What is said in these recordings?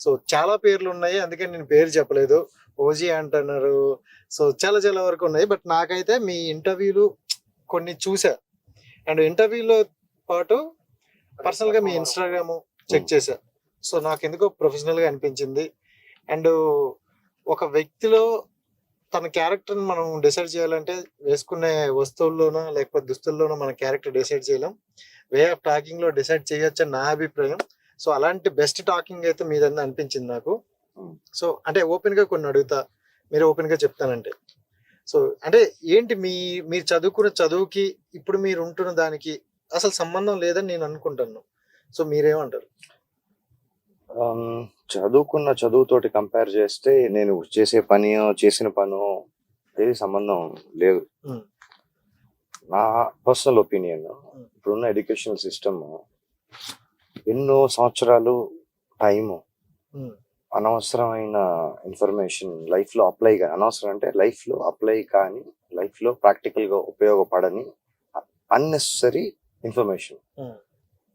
So చాలా పేర్లు ఉన్నాయి, అందుకని నేను పేరు చెప్పలేదు. ఓజీ అంటున్నారు. సో చాలా చాలా వరకు ఉన్నాయి. బట్ నాకైతే మీ ఇంటర్వ్యూలు కొన్ని చూసా, అండ్ ఇంటర్వ్యూలో పాటు పర్సనల్ గా మీ ఇన్స్టాగ్రామ్ చెక్ చేశా. సో నాకు ఎందుకో ప్రొఫెషనల్ గా అనిపించింది. అండ్ ఒక వ్యక్తిలో తన క్యారెక్టర్ మనం డిసైడ్ చేయాలంటే వేసుకునే వస్తువుల్లోనో లేకపోతే దుస్తుల్లోనో మన క్యారెక్టర్ డిసైడ్ చేయలేం, వే ఆఫ్ టాకింగ్ లో డిసైడ్ చేయొచ్చు అని నా అభిప్రాయం. సో అలాంటి బెస్ట్ టాకింగ్ అయితే మీదన్నా అనిపించింది నాకు. సో అంటే ఓపెన్ గా కొన్ని అడుగుతా, మీరు ఓపెన్ గా చెప్తానంటే. సో అంటే ఏంటి మీరు చదువుకున్న చదువుకి ఇప్పుడు మీరు ఉంటున్న దానికి అసలు సంబంధం లేదని నేను అనుకుంటాను. సో మీరేమంటారు? చదువుకున్న చదువుతోటి కంపేర్ చేస్తే నేను చేసిన పనో ఏది సంబంధం లేదు. నా పర్సనల్ ఒపీనియన్, ఇప్పుడున్న ఎడ్యుకేషనల్ సిస్టమ్ ఎన్నో సంవత్సరాలు టైము, అనవసరమైన ఇన్ఫర్మేషన్ లైఫ్ లో అప్లై కానీ, అనవసరం అంటే లైఫ్ లో అప్లై కానీ, లైఫ్ లో ప్రాక్టికల్ గా ఉపయోగపడని అన్నెసరీ ఇన్ఫర్మేషన్,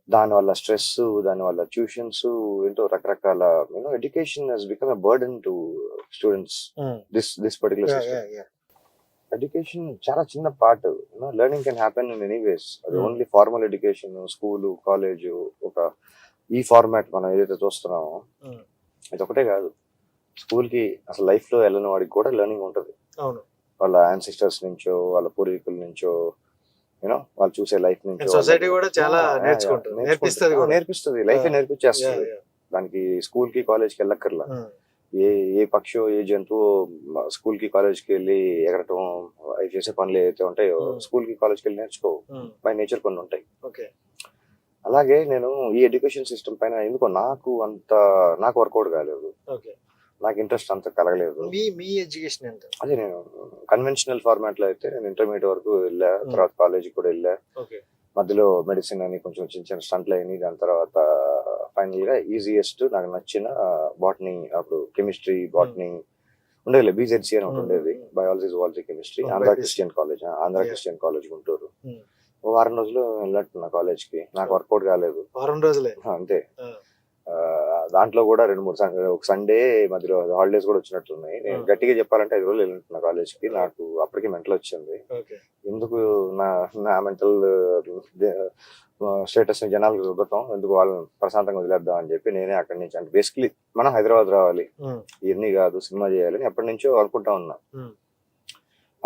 దానివల్ల స్ట్రెస్, దానివల్ల ట్యూషన్స్, ఏంటో రకరకాల education has become a burden to students. This particular system, education చాలా చిన్న part. Learning can happen in any ways. అది only formal education, school, college, ఒక ఈ ఫార్మాట్ మనం ఏదైతే చూస్తున్నామో ఇది ఒకటే కాదు. స్కూల్ కి అసలు లైఫ్ లో వెళ్ళిన వాడికి కూడా లెర్నింగ్ ఉంటుంది. వాళ్ళ యాన్సిస్టర్స్ నుంచో, వాళ్ళ పూర్వీకుల నుంచో, వాళ్ళు చూసే లైఫ్ నుంచి సొసైటీ కూడా చాలా నేర్పిస్తుంది, లైఫ్ నేర్పించేస్తుంది. దానికి స్కూల్ కి కాలేజ్ కి వెళ్ళక్కర్లా. ఏ పక్షో ఏ జంతువు స్కూల్ కి కాలేజ్ కి వెళ్ళి ఎగరటం, అవి చేసే పనులు ఏదైతే ఉంటాయో స్కూల్ కి కాలేజ్ కి వెళ్ళి నేర్చుకోవు. బై నేచర్ కొన్ని ఉంటాయి. అలాగే నేను ఈ ఎడ్యుకేషన్ సిస్టమ్ పైన ఎందుకో నాకు వర్కౌట్ కాలేదు, నాకు ఇంట్రెస్ట్ అంత కలగలేదు. మీ ఎడ్యుకేషన్ ఎంత? అదే నేను కన్వెన్షనల్ ఫార్మాట్ లో అయితే నేను ఇంటర్మీడియట్ వరకు వెళ్ళా, తర్వాత కాలేజ్ కూడా వెళ్ళా. మధ్యలో మెడిసిన్ అని కొంచెం చిన్న చిన్న స్టంట్లు అయినాయి. దాని తర్వాత ఫైనల్ గా ఈజియెస్ట్ నాకు నచ్చిన బాటనీ, అప్పుడు కెమిస్ట్రీ బాటనీ ఉండేది, బీజెడ్సీ అని ఒకటి ఉండేది, biology zoology chemistry, Andhra Christian college Guntur. వారం రోజులు వెళ్ళట్టున్నా కాలేజ్ కి, నాకు వర్కౌట్ కాలేదు. వారం రోజులే అంతే. దాంట్లో కూడా 2-3 ఒక సండే మధ్యలో హాలిడేస్ కూడా వచ్చినట్టున్నాయి. నేను గట్టిగా చెప్పాలంటే 5 రోజులు వెళ్ళింటున్నా కాలేజ్ కి. నాకు అప్పటికి మెంటల్ వచ్చింది. ఎందుకు నా మెంటల్ స్టేటస్ ని జనాలకు రుద్దటం, ఎందుకు వాళ్ళని ప్రశాంతంగా వదిలేద్దాం అని చెప్పి నేనే అక్కడి నుంచి, అంటే బేసిక్లీ మనం హైదరాబాద్ రావాలి, ఇవన్నీ కాదు సినిమా చేయాలని ఎప్పటి నుంచో అనుకుంటా ఉన్నా.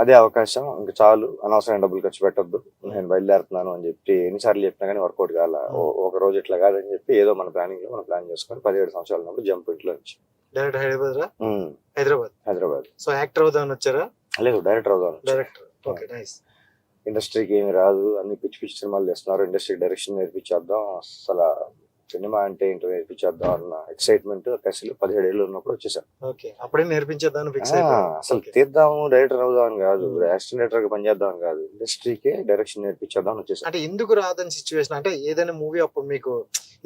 అదే అవకాశం, ఇంకా చాలు, అనవసరమైన డబ్బులు ఖర్చు పెట్టద్దు, నేను బయలుదేరుతున్నాను అని చెప్పి ఎన్నిసార్లు చెప్పినా కానీ వర్కౌట్ కాల. ఒక రోజు ఇట్లా కాదని చెప్పి ఏదో మన ప్లానింగ్ లో మనం ప్లాన్ చేసుకొని 17 సంవత్సరాల ఉన్నప్పుడు జంప్ ఇంట్లో నుంచి డైరెక్ట్ హైదరాబాద్. సో యాక్టర్ అవుదామని వచ్చారా? లేదు, డైరెక్టర్ అవుదామని. ఇండస్ట్రీకి ఏమి రాదు, అన్ని పిచ్చి పిచ్చి సినిమాలు చేస్తున్నారు, ఇండస్ట్రీకి డైరెక్షన్ నేర్పించేద్దాం, అసలు సినిమా అంటే ఏంటో నేర్పించేద్దాం అన్న ఎక్సైట్మెంట్ కసిలు 17 ఏళ్ళు ఉన్నప్పుడు వచ్చేసాను. అప్పుడే నేర్పించేద్దాం ఫిక్స్. అసలు తీద్దాము, డైరెక్టర్ అవుదాం కాదు, అసిస్టెంట్ డైరెక్టర్ గా పనిచేద్దాం కాదు, ఇండస్ట్రీకే డైరెక్షన్ నేర్పించేద్దాం వచ్చేసాను. అంటే ఎందుకు రాదని సిచ్యువేషన్, అంటే ఏదైనా మూవీ అప్పుడు మీకు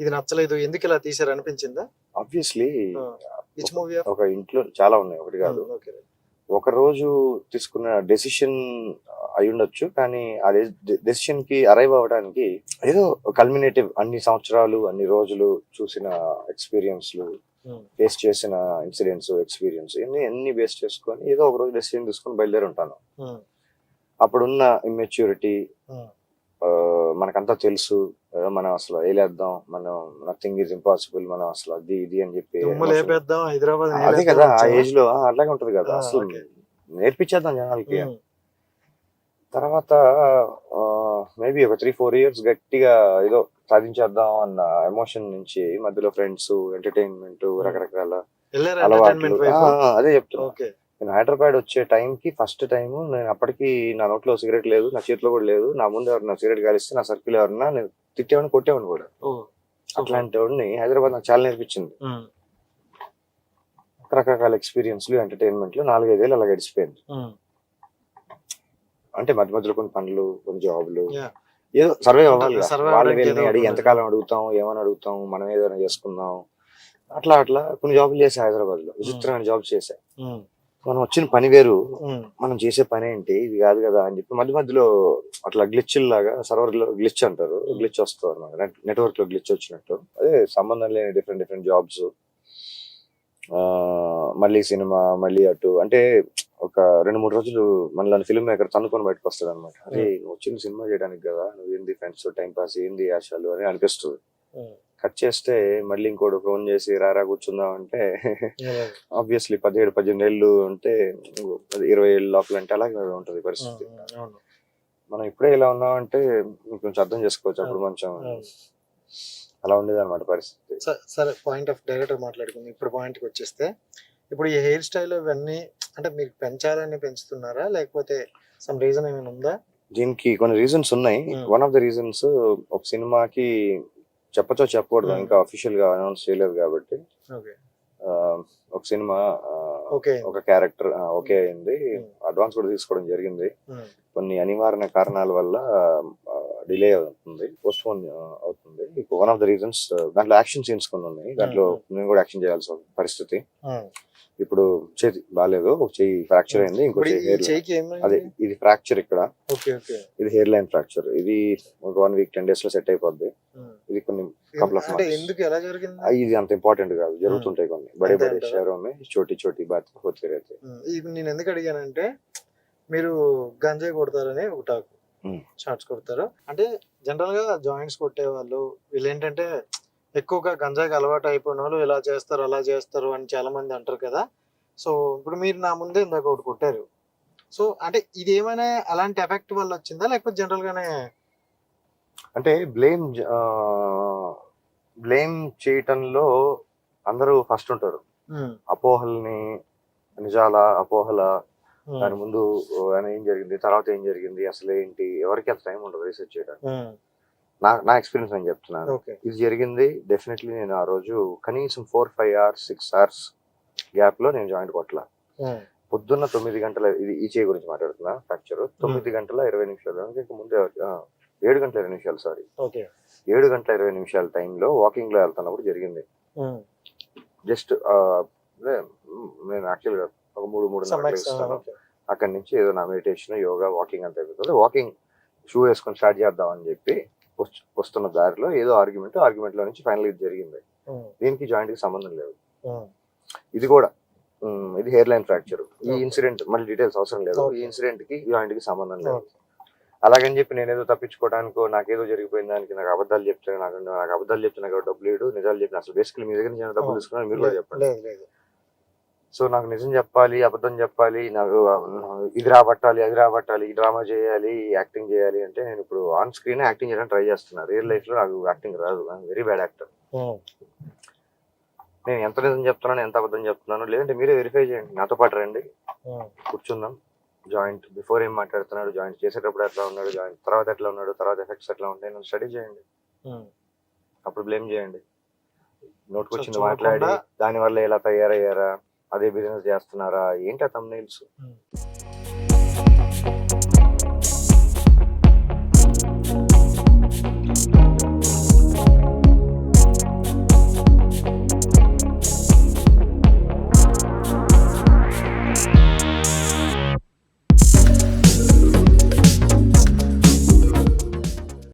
ఇది నచ్చలేదు, ఎందుకు ఇలా తీసారు అనిపించిందా? ఆబ్వియస్లీ ఒక ఇంట్లో చాలా ఉన్నాయి, ఒకటి కాదు. ఒక రోజు తీసుకున్న డెసిషన్ అయి ఉండొచ్చు, కానీ ఆ డెసిషన్ కి అరైవ్ అవ్వడానికి ఏదో కల్మినేటివ్, అన్ని సంవత్సరాలు అన్ని రోజులు చూసిన ఎక్స్పీరియన్స్లు, ఫేస్ చేసిన ఇన్సిడెంట్స్, ఎక్స్పీరియన్స్ ఎన్ని బేస్ చేసుకొని ఏదో ఒక రోజు డెసిషన్ తీసుకొని బయలుదేరి ఉంటాను. అప్పుడున్న ఇమ్మెచ్యూరిటీ, మనకంతా తెలుసు, మనం అసలు వేలేద్దాం, మనం నథింగ్ ఈజ్ ఇంపాసిబుల్, మనం అసలు అది ఇది అని చెప్పి అదే కదా ఆ ఏజ్ లో అట్లాగే ఉంటది కదా, అసలు నేర్పించేద్దాం జనాలకి. తర్వాత మేబీ ఒక 3-4 years గట్టిగా ఏదో సాధించేద్దాం అన్న ఎమోషన్ నుంచి మధ్యలో ఫ్రెండ్స్, ఎంటర్టైన్మెంట్, రకరకాల అలవాట్లు. అదే చెప్తున్నా, నేను హైదరాబాద్ వచ్చే టైంకి ఫస్ట్ టైం నేను అప్పటికి నా నోట్లో సిగరెట్ లేదు, నా చేతిలో కూడా లేదు. నా ముందు ఎవరన్నా సిగరెట్ కాలిస్తే నా సర్కిల్ ఎవరన్నా నేను తిట్టేవాడిని, కొట్టేవాడిని కూడా. అట్లాంటి వాడిని హైదరాబాద్ నాకు చాలా నేర్పించింది. రకరకాల ఎక్స్పీరియన్స్లు, ఎంటర్టైన్మెంట్లు 4-5 ఏళ్ళు అలా గడిచిపోయింది. అంటే మధ్య మధ్యలో కొన్ని పనులు, కొన్ని జాబులు, ఏదో సర్వే అవ్వాలి. వాళ్ళని అడిగి ఎంతకాలం అడుగుతాం, ఏమని అడుగుతాం, మనం ఏదైనా చేసుకుందాం, అట్లా కొన్ని జాబులు చేసా హైదరాబాద్ లో, విచిత్రమైన జాబ్స్ చేసా. మనం వచ్చిన పని వేరు, మనం చేసే పని ఏంటి, ఇది కాదు కదా అని చెప్పి మధ్య మధ్యలో అట్లా గ్లిచ్ లాగా, సర్వర్ లో గ్లిచ్ అంటారు, గ్లిచ్ వస్తుంది అనమాట, నెట్వర్క్ లో గ్లిచ్ వచ్చినట్టు. అదే సంబంధం లేని డిఫరెంట్ జాబ్స్. మళ్ళీ సినిమా మళ్ళీ అటు అంటే ఒక 2-3 రోజులు మనలో ఫిల్మ్ మేకర్ తన్నుకొని బయటకు వస్తాడు అనమాట. అరే నువ్వు వచ్చింది సినిమా చేయడానికి కదా, నువ్వు ఏంది ఫ్రెండ్స్ టైం పాస్ ఏంది ఆశలు అని అనిపిస్తుంది. కట్ చేస్తే మళ్ళీ ఇంకోటి ఫోన్ చేసి రారా కూర్చుందాం అంటే ఆబ్వియస్లీ 17-18 ఏళ్ళు ఉంటే 20 ఏళ్ళు లోపల అంటే అలాగే ఉంటది పరిస్థితి. మనం ఇప్పుడే ఇలా ఉన్నామంటే కొంచెం అర్థం చేసుకోవచ్చు అప్పుడు కొంచెం అలా ఉండేది అనమాట పరిస్థితి. సరే, పాయింట్ ఆఫ్ డైరెక్టర్ మాట్లాడుకుంది. ఇప్పుడు పాయింట్కి వచ్చేస్తే, ఇప్పుడు ఈ హెయిర్ స్టైల్ ఇవన్నీ అంటే మీరు పెంచాలని పెంచుతున్నారా, లేకపోతే సమ్ రీజన్ ఏమైనా ఉందా? దీనికి కొన్ని రీజన్స్ ఉన్నాయి. వన్ ఆఫ్ ద రీజన్స్, ఒక సినిమాకి చెప్పచ్చో చెప్పకూడదు, ఇంకా అఫీషియల్ గా అనౌన్స్ చేయలేదు కాబట్టి, ఒక సినిమా ఒక క్యారెక్టర్ ఓకే అయింది, అడ్వాన్స్ కూడా తీసుకోవడం జరిగింది. కొన్ని అనివార్య కారణాల వల్ల డిలే అవుతుంది, పోస్ట్ పోన్ అవుతుంది. ఇప్పుడు వన్ ఆఫ్ ద రీజన్స్ దాంట్లో యాక్షన్ సీన్స్ కొన్ని ఉన్నాయి, దాంట్లో నేను కూడా యాక్షన్ చేయాల్సిన పరిస్థితి. ఇప్పుడు చేతి బాగాలేదు, ఒక చెయ్యి ఫ్రాక్చర్ అయింది, ఇంకో అదే ఇది ఫ్రాక్చర్ ఇక్కడ, ఇది హెయిర్ లైన్ ఫ్రాక్చర్. ఇది ఒక 1 వీక్ 10 days లో సెట్ అయిపోద్ది. ఇది కొన్ని ఇది అంత ఇంపార్టెంట్ కాదు, జరుగుతుంటాయి కొన్ని బడే బడే షహరోं में छोटी छोटी बात होती रहती है. నేను ఎందుకు అడిగానంటే, మీరు గంజాయి కొడతారని ఒక టాక్, షార్ట్స్ కొడతారు అంటే జనరల్ గా జాయింట్స్ కొట్టే వాళ్ళు వీళ్ళు ఏంటంటే ఎక్కువగా గంజాయికి అలవాటు అయిపోయిన వాళ్ళు ఇలా చేస్తారు అలా చేస్తారు అని చాలా మంది అంటారు కదా. సో ఇప్పుడు మీరు నా ముందే ఇందాక ఒకటి కొట్టారు. సో అంటే ఇది ఏమైనా అలాంటి ఎఫెక్ట్ వల్ల వచ్చిందా, లేకపోతే జనరల్ గానే? అంటే బ్లేమ్ చేయటంలో అందరూ ఫస్ట్ ఉంటారు. అపోహల్ని నిజాల అపోహల దాని ముందు ఏం జరిగింది, తర్వాత ఏం జరిగింది, అసలు ఏంటి, ఎవరికి అంత టైం ఉండదు రీసెర్చ్ చేయడానికి. నా ఎక్స్పీరియన్స్ నేను చెప్తున్నాను. ఇది జరిగింది డెఫినెట్లీ. నేను ఆ రోజు కనీసం 4-5 hours 6 hours గ్యాప్ లో నేను జాయింట్ కొట్టలా. పొద్దున్న 9 గంటల, ఇది ఈ చేయి గురించి మాట్లాడుతున్నా ఫ్రాక్చర్, 9 గంటల 20 నిమిషాలు, ఇంకా ముందే 7 గంటల 20 నిమిషాలు, సారీ 7 గంటల 20 నిమిషాల టైంలో వాకింగ్ లో వెళ్తున్నప్పుడు జరిగింది. జస్ట్ నేను యాక్చువల్ గా ఒక 3-3 ఇస్తాను. అక్కడి నుంచి ఏదో నా మెడిటేషన్ యోగా వాకింగ్ అంతా అయిపోతుంది. వాకింగ్ షూ వేసుకొని స్టార్ట్ చేద్దాం అని చెప్పి వస్తున్న దారిలో ఏదో ఆర్గ్యుమెంట్ లో నుంచి ఫైనల్ ఇది జరిగింది. దీనికి జాయింట్ కి సంబంధం లేదు. ఇది కూడా ఇది హెయిర్ లైన్ ఫ్రాక్చర్. ఈ ఇన్సిడెంట్ మళ్ళీ డీటెయిల్స్ అవసరం లేదు. ఈ ఇన్సిడెంట్ కి జాయింట్ కి సంబంధం లేదు. అలాగని చెప్పి నేనేదో తప్పించుకోవడానికో నాకేదో జరిగిపోయిన దానికి నాకు అబద్ధాలు చెప్తే నాకు డబ్బులు లేడు, నిజాలు చెప్పిన అసలు బేసికలీ మీ దగ్గర నుంచి డబ్బులు తీసుకున్నాను మీరు కూడా చెప్పండి. సో నాకు నిజం చెప్పాలి, అబద్ధం చెప్పాలి, నాకు ఇది రాబట్టాలి, అది రాబట్టాలి, ఈ డ్రామా చేయాలి, యాక్టింగ్ చేయాలి అంటే నేను ఇప్పుడు ఆన్ స్క్రీన్ యాక్టింగ్ చేయడానికి ట్రై చేస్తున్నాను. రియల్ లైఫ్ లో నాకు యాక్టింగ్ రాదు. I'm very bad actor. నేను ఎంత నిజం చెప్తున్నాను, ఎంత అబద్ధం చెప్తున్నాను, లేదంటే మీరే వెరిఫై చేయండి. నాతో పాటు రండి, కూర్చుందాం. జాయింట్ బిఫోర్ ఏం మాట్లాడుతున్నాడు, జాయింట్ చేసేటప్పుడు ఎట్లా ఉన్నాడు, జాయింట్ తర్వాత ఎట్లా ఉన్నాడు, తర్వాత ఎఫెక్ట్స్ ఎట్లా ఉంటాయి, నన్ను స్టడీ చేయండి. అప్పుడు బ్లేమ్ చేయండి. నోటుకొచ్చింది మాట్లాడి దానివల్ల ఎలా తయారయ్యారా, అదే బిజినెస్ చేస్తున్నారా, ఏంటి ఆ థంబ్నెయిల్స్.